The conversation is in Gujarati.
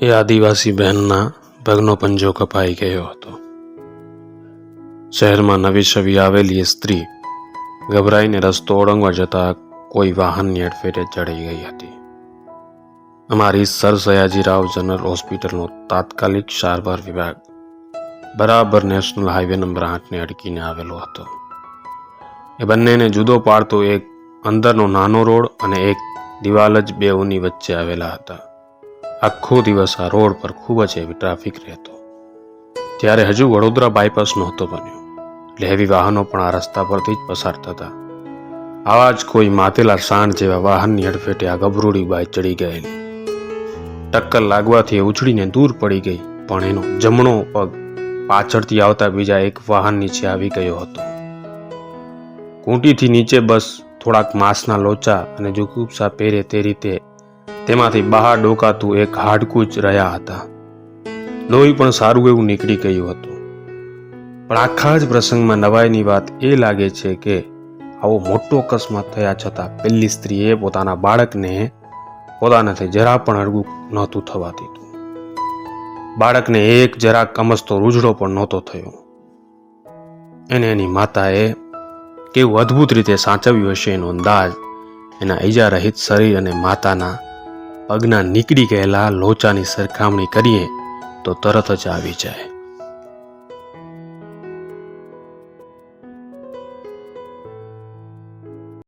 એ આદિવાસી બહેનના પગનો પંજો કપાઈ ગયો હતો. શહેરમાં નવી છવી આવેલી એ સ્ત્રી ગભરાઈને રસ્તો ઓળંગવા જતા કોઈ વાહનની અડફેટે ચડી ગઈ હતી. અમારી સર સયાજીરાવ જનરલ હોસ્પિટલનો તાત્કાલિક સારવાર વિભાગ બરાબર નેશનલ હાઈવે નંબર 8ને અડકીને આવેલો હતો. એ બંનેને જુદો પાડતો એક અંદરનો નાનો રોડ અને એક દિવાલ જ બેઉની વચ્ચે આવેલા હતા. આખો દિવસ આ રોડ પર ખૂબ જ હેવી ટ્રાફિક રહેતો. ત્યારે હજુ વડોદરા બાયપાસ નહોતો બન્યો, એટલે હેવી વાહનો પણ આ રસ્તા પરથી જ પસાર થતા. આવા જ કોઈ માતેલા સાણ જેવા વાહનની અડફેટે આ ગભરૂડી બાઈ ચડી ગયેલી. ટક્કર લાગવાથી એ ઉછળીને દૂર પડી ગઈ, પણ એનો જમણો પગ પાછળથી આવતા બીજા એક વાહન નીચે આવી ગયો હતો. કૂંટીથી નીચે બસ થોડાક માંસના લોચા અને જુગુપ્સા પહેરે તે રીતે તેમાંથી બહાર ડોકાતું એક હાડકું જ રહ્યા હતા. લોહી પણ સારું એવું નીકળી ગયું હતું. પણ આખા જ પ્રસંગમાં નવાઈની વાત એ લાગે છે કે આવો મોટો અકસ્માત થયા છતાં પેલી સ્ત્રીએ પોતાના બાળકને પોતાનાથી જરા પણ હળવું નહોતું થવા દીધું. બાળકને એક જરા કમસતો રૂજડો પણ નહોતો થયો. એને એની માતાએ કેવું અદ્ભુત રીતે સાચવ્યું હશે એનો અંદાજ એના ઈજા રહિત શરીર અને માતાના પગના નીકળી ગયેલા લોચાની સરખામણી કરીએ તો તરત જ આવી જાય.